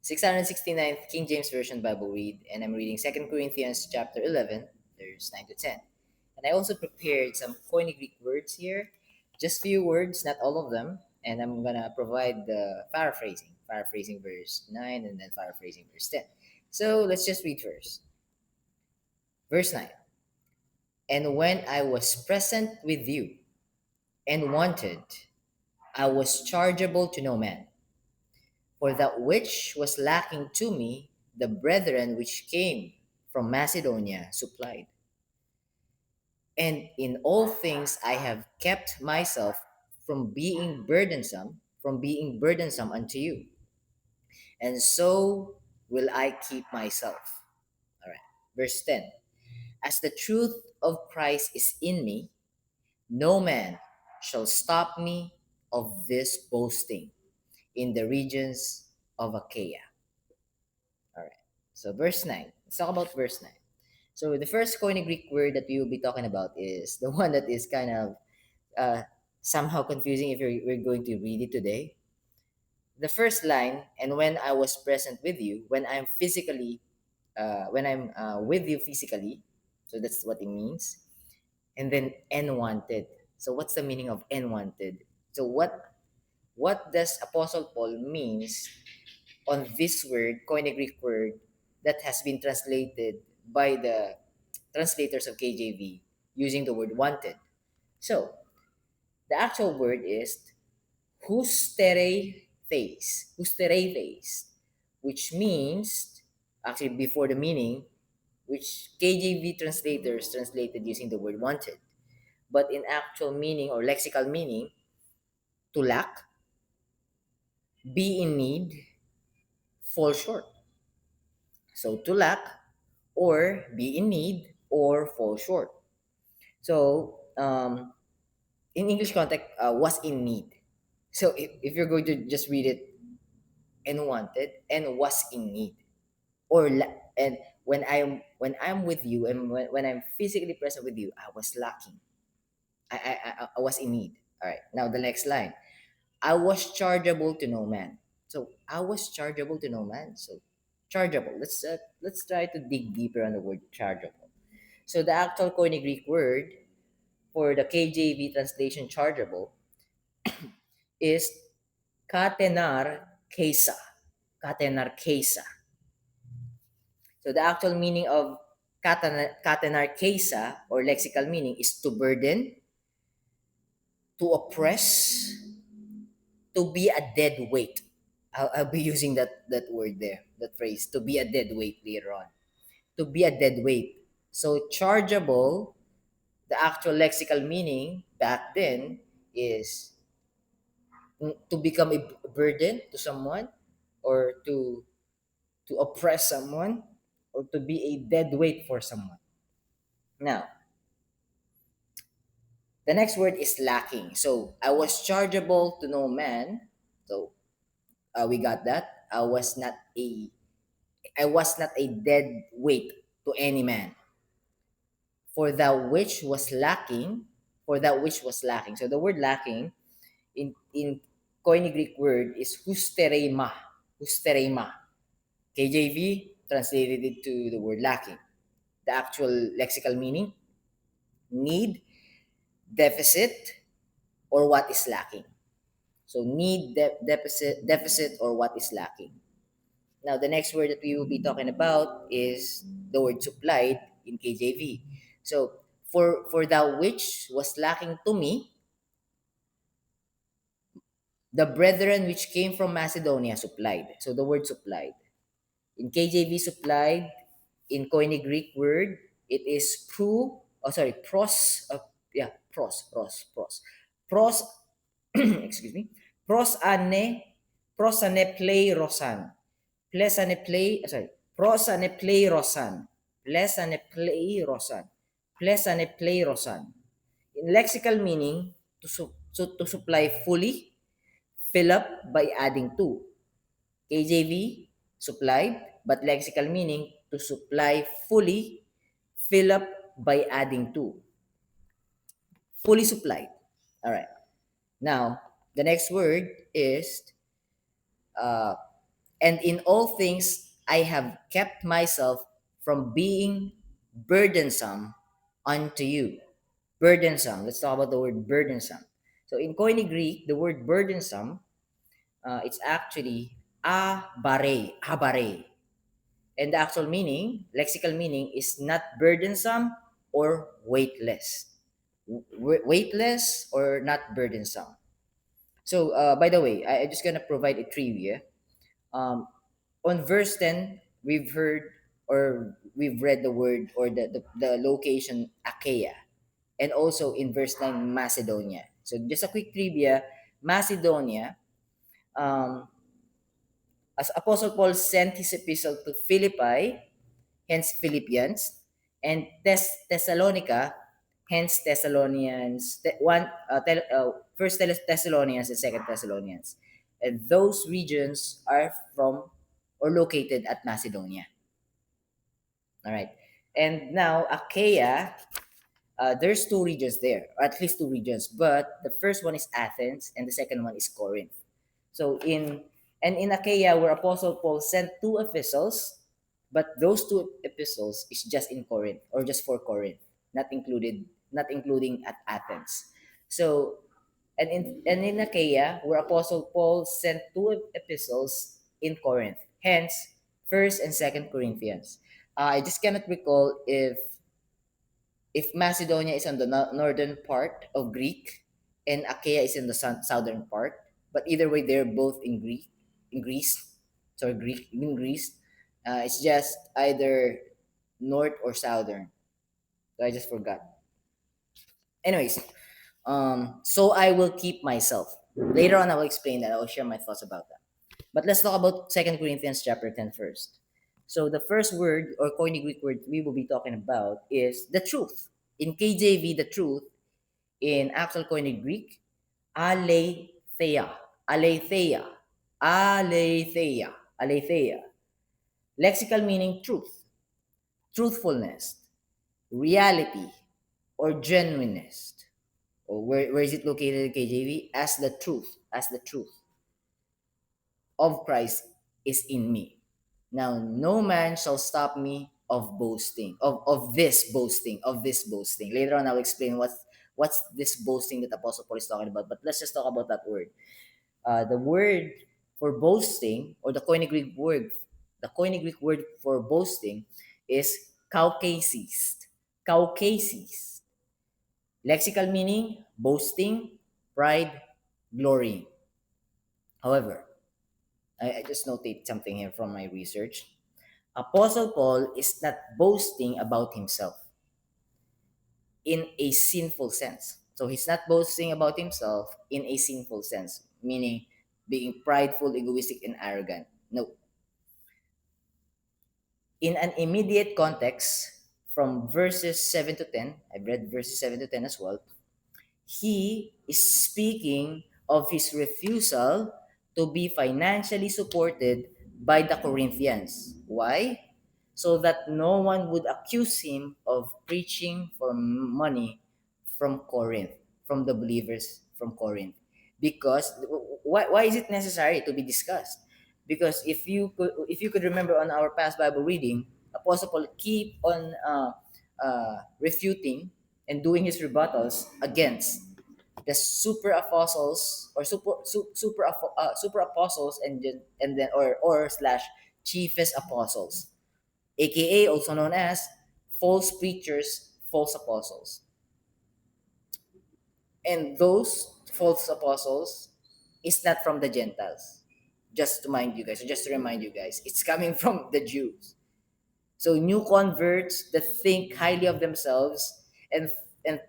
669th King James Version Bible read, and I'm reading 2 Corinthians chapter 11, verse 9 to 10. And I also prepared some Koine Greek words here, just few words, not all of them, and I'm gonna provide the paraphrasing verse 9 and then paraphrasing verse 10. So let's just read first. Verse 9. And when I was present with you and wanted, I was chargeable to no man. For that which was lacking to me, the brethren which came from Macedonia supplied. And in all things I have kept myself from being burdensome unto you. And so will I keep myself. All right. Verse 10. As the truth of Christ is in me, no man shall stop me of this boasting in the regions of Achaia. All right. So verse 9. Let's talk about verse 9. So the first Koine Greek word that we will be talking about is the one that is kind of uh, somehow confusing if we're going to read it today. The first line, and when I was present with you, when I'm with you physically, so that's what it means. And then and wanted. So what's the meaning of and wanted? So what does Apostle Paul means on this word, Koine Greek word, that has been translated by the translators of KJV using the word wanted. So, the actual word is hustereithes, which means, actually before the meaning, which KJV translators translated using the word wanted. But in actual meaning or lexical meaning, to lack, be in need, fall short. So to lack, or be in need, or fall short. So in English context, was in need. So if you're going to just read it, and wanted and was in need, and when I'm with you and when I'm physically present with you, I was lacking. I was in need. All right. Now the next line. I was chargeable to no man. So I was chargeable to no man. So chargeable. Let's try to dig deeper on the word chargeable. So the actual Koine Greek word for the KJV translation chargeable is katenar kesa. Katenar kesa. So the actual meaning of katenar kesa or lexical meaning is to burden, to oppress, to be a dead weight. I'll be using that word there, that phrase, to be a dead weight later on. To be a dead weight. So chargeable, the actual lexical meaning back then is to become a burden to someone, or to oppress someone, or to be a dead weight for someone. Now, the next word is lacking. So I was chargeable to no man. So we got that. I was not a dead weight to any man. For that which was lacking, for that which was lacking. So the word lacking in Koine Greek word is husterema. Husterema. KJV translated it to the word lacking. The actual lexical meaning: need, deficit, or what is lacking. So need, deficit, or what is lacking. Now, the next word that we will be talking about is the word supplied in KJV. So, for that which was lacking to me, the brethren which came from Macedonia supplied. So, the word supplied. In KJV, supplied, in Koine Greek word, it is pros, pros, excuse me, pros ane play rosan. Plesane play, prosane play rosan. Plesane play rosan. Plesane play rosan. In lexical meaning, to supply fully, fill up by adding to. KJV, supplied, but lexical meaning, to supply fully, fill up by adding to. Fully supplied. All right. Now, the next word is uh, And in all things I have kept myself from being burdensome unto you. Burdensome. Let's talk about the word burdensome. So in Koine Greek, the word burdensome, it's actually abare. And the actual meaning, lexical meaning, is not burdensome or weightless. Weightless or not burdensome. So, by the way, I'm just gonna provide a trivia. Um, on verse 10, we've heard or we've read the word or the location Achaia, and also in verse 9, Macedonia. So, just a quick trivia: Macedonia, um, as Apostle Paul sent his epistle to Philippi, hence Philippians, and Thessalonica, hence Thessalonians, First Thessalonians and Second Thessalonians. And those regions are from or located at Macedonia. All right. And now Achaia, there's two regions there, or at least two regions, but the first one is Athens and the second one is Corinth. So in Achaia, where Apostle Paul sent two epistles, but those two epistles is just in Corinth or just for Corinth, not including at Athens. So and in Achaia, where Apostle Paul sent two epistles in Corinth, hence First and Second Corinthians. I just cannot recall if Macedonia is on the northern part of Greek and Achaia is in the southern part. But either way, they're both in Greece. Sorry, Greek in Greece. It's just either north or southern. So I just forgot. Anyways, so I will keep myself. Later on, I will explain that. I will share my thoughts about that. But let's talk about Second Corinthians chapter 10 first. So the first word or Koine Greek word we will be talking about is the truth. In KJV, the truth. In actual Koine Greek, aletheia, aletheia, aletheia, aletheia. Lexical meaning truth, truthfulness, reality, or genuineness. Or where is it located in KJV? As the truth of Christ is in me. Now, no man shall stop me of boasting, of this boasting, of this boasting. Later on, I'll explain what's this boasting that Apostle Paul is talking about. But let's just talk about that word. The word for boasting, or the Koine Greek word for boasting is kaukasis. Kaukasis. Lexical meaning, boasting, pride, glorying. However, I just noted something here from my research. Apostle Paul is not boasting about himself in a sinful sense. So he's not boasting about himself in a sinful sense, meaning being prideful, egoistic, and arrogant. No. In an immediate context, from verses 7 to 10, I've read verses 7 to 10 as well, he is speaking of his refusal to be financially supported by the Corinthians. Why? So that no one would accuse him of preaching for money from Corinth, from the believers from Corinth. Because why is it necessary to be discussed? Because if you could remember on our past Bible reading, Apostle Paul keep on refuting and doing his rebuttals against the super apostles or super apostles and then or slash chiefest apostles, aka also known as false preachers, false apostles. And those false apostles is not from the Gentiles. Just to mind you guys, or just to remind you guys, it's coming from the Jews. So new converts that think highly of themselves and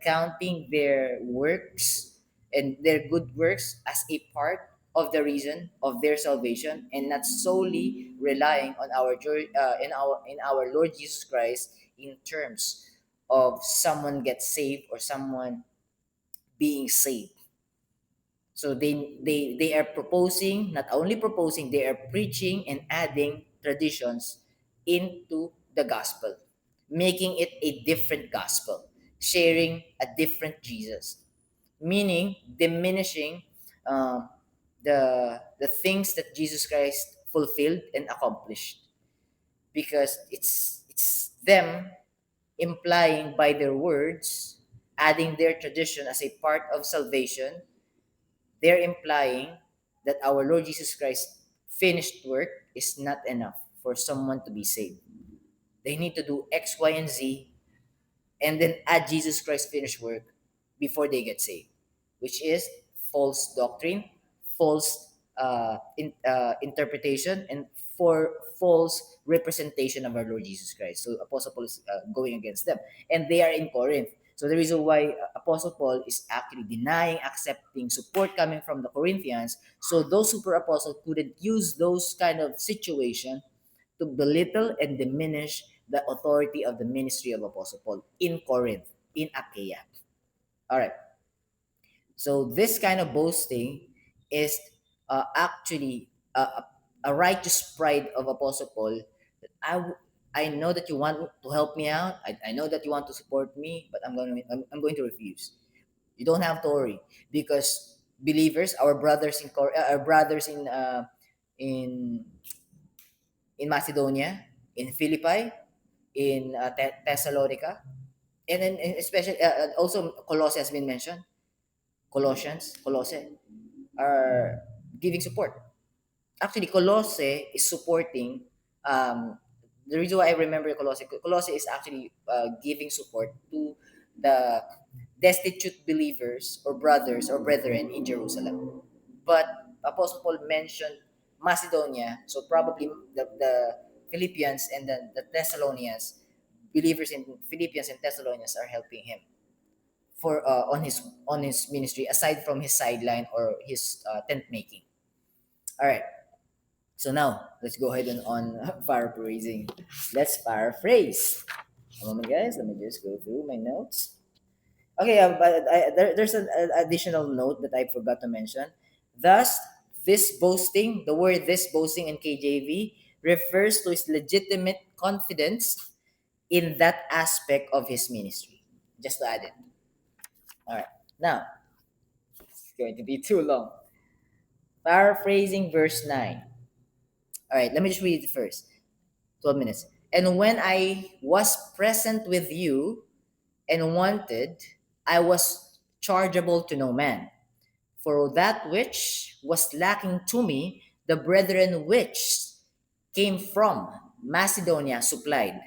counting their works and their good works as a part of the reason of their salvation, and not solely relying on in our Lord Jesus Christ in terms of someone gets saved or someone being saved. So they are proposing, not only proposing, they are preaching and adding traditions into the gospel, making it a different gospel, sharing a different Jesus, meaning diminishing um, the things that Jesus Christ fulfilled and accomplished, because it's them implying by their words, adding their tradition as a part of salvation. They're implying that our Lord Jesus Christ's finished work is not enough for someone to be saved. They need to do X, Y, and Z, and then add Jesus Christ's finished work before they get saved, which is false doctrine, false interpretation, and for false representation of our Lord Jesus Christ. So Apostle Paul is going against them, and they are in Corinth. So the reason why Apostle Paul is actually denying accepting support coming from the Corinthians, so those super apostles couldn't use those kind of situation to belittle and diminish the authority of the ministry of Apostle Paul in Corinth, in Achaia. All right. So this kind of boasting is actually a righteous pride of Apostle Paul. That I know that you want to help me out. I know that you want to support me, but I'm going to refuse. You don't have to worry, because believers, our brothers in in Macedonia, in Philippi, in Thessalonica, and then especially also Colossae has been mentioned. Colossae are giving support. Actually, Colossae is supporting. The reason why I remember Colossae is actually giving support to the destitute believers or brothers or brethren in Jerusalem. But Apostle Paul mentioned Macedonia, so probably the Philippians and the Thessalonians, believers in Philippians and Thessalonians are helping him for on his ministry aside from his sideline or his tent making. All right. So now let's go ahead and on paraphrasing. Let's paraphrase. A moment, guys. Let me just go through my notes. Okay, but there's an additional note that I forgot to mention. Thus, this boasting, the word this boasting in KJV refers to his legitimate confidence in that aspect of his ministry. Just to add it. All right. Now, it's going to be too long. Paraphrasing verse 9. All right, let me just read it first. 12 minutes. And when I was present with you and wanted, I was chargeable to no man. For that which was lacking to me, the brethren which came from Macedonia supplied.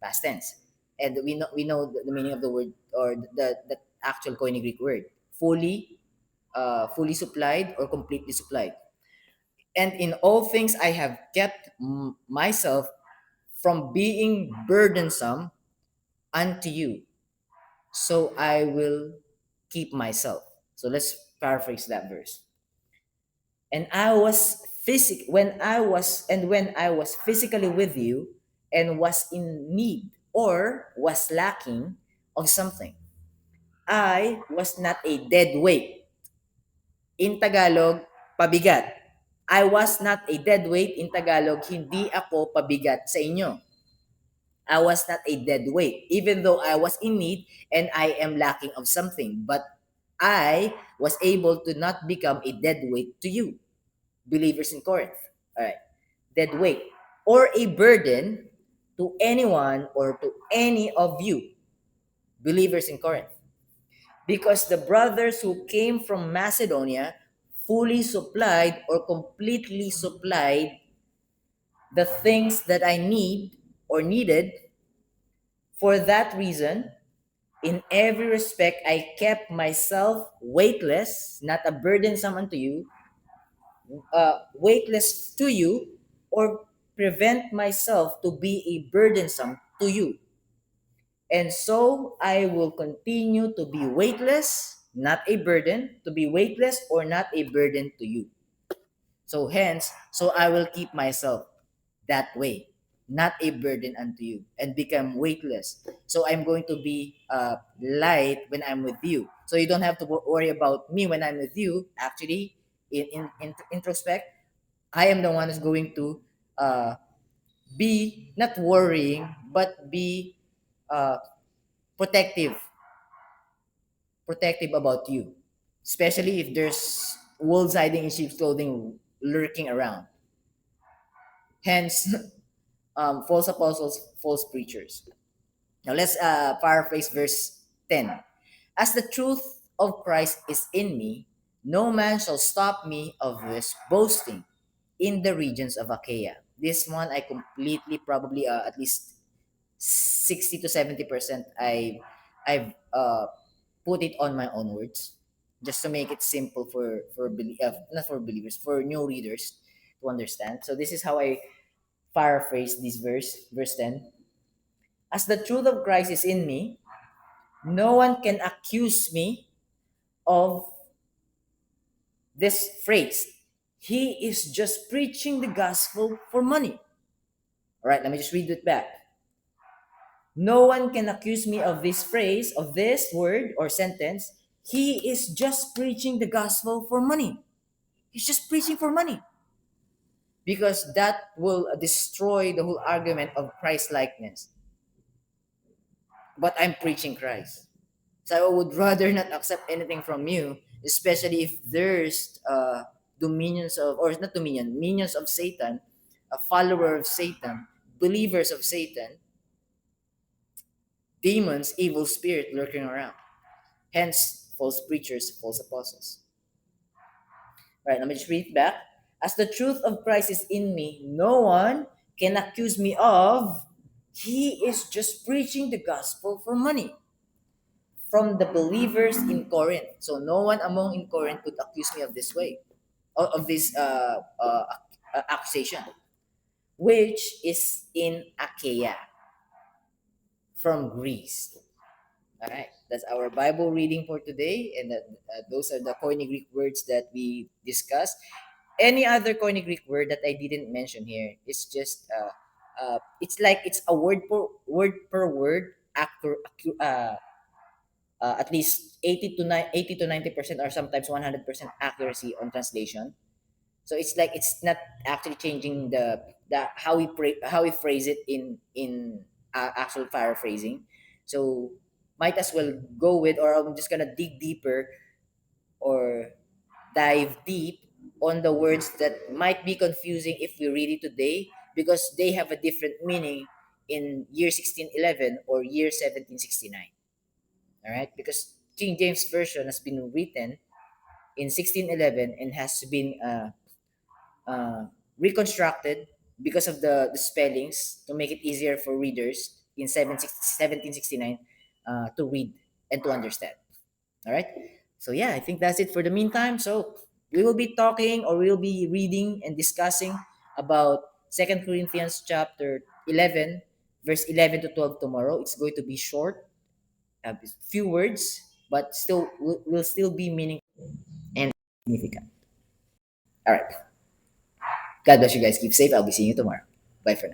Past tense. And we know the meaning of the word, or the actual Koine Greek word. Fully supplied or completely supplied. And in all things I have kept myself from being burdensome unto you. So I will keep myself. So let's paraphrase that verse. And I was when I was physically with you and was in need or was lacking of something, I was not a dead weight. In Tagalog, pabigat. I was not a dead weight. In Tagalog, hindi ako pabigat sa inyo. I was not a dead weight, even though I was in need and I am lacking of something. But I was able to not become a dead weight to you, believers in Corinth. All right, dead weight or a burden to anyone or to any of you, believers in Corinth, because the brothers who came from Macedonia fully supplied or completely supplied the things that I need or needed. For that reason, in every respect, I kept myself weightless, not a burdensome unto you, weightless to you, or prevent myself to be a burdensome to you. And so I will continue to be weightless, not a burden, to be weightless or not a burden to you. So hence, so I will keep myself that way, not a burden unto you, and become weightless. So I'm going to be light when I'm with you. So you don't have to worry about me when I'm with you. Actually, in introspect, I am the one who's going to be not worrying, but be uh, protective, protective about you, especially if there's wolves hiding in sheep's clothing lurking around. Hence, false apostles, false preachers. Now let's paraphrase verse 10. As the truth of Christ is in me, no man shall stop me of this boasting in the regions of Achaia. This one I completely, probably at least 60 to 70%, I've put it on my own words, just to make it simple not for believers, for new readers to understand. So this is how I paraphrase this verse 10. As the truth of Christ is in me, no one can accuse me of this phrase. He is just preaching the gospel for money. All right, let me just read it back. No one can accuse me of this phrase, of this word or sentence. He is just preaching the gospel for money. He's just preaching for money. Because that will destroy the whole argument of Christ likeness. But I'm preaching Christ. So I would rather not accept anything from you, especially if there's dominions of, or not dominion, minions of Satan, a follower of Satan, believers of Satan, demons, evil spirit lurking around. Hence, false preachers, false apostles. Right, let me just read back. As the truth of Christ is in me, no one can accuse me of, he is just preaching the gospel for money. From the believers in Corinth. So no one among in Corinth could accuse me of this way, of this accusation, which is in Achaia, from Greece. All right, that's our Bible reading for today, and those are the Koine Greek words that we discussed. Any other Koine Greek word that I didn't mention here, it's just it's like it's a word actor, at least 80 to 90% or sometimes 100% accuracy on translation. So it's like it's not actually changing the how we phrase it in actual paraphrasing. So might as well go with, or I'm just gonna dig deeper or dive deep on the words that might be confusing if we read it today, because they have a different meaning in year 1611 or year 1769. All right, because King James version has been written in 1611 and has been reconstructed because of the spellings to make it easier for readers in 1769 to read and to understand. All right. So yeah, I think that's it for the meantime. So we will be talking, or we'll be reading and discussing about Second Corinthians chapter 11, verse 11 to 12 tomorrow. It's going to be short, a few words, but still will still be meaningful and significant. All right. God bless you guys. Keep safe. I'll be seeing you tomorrow. Bye for now.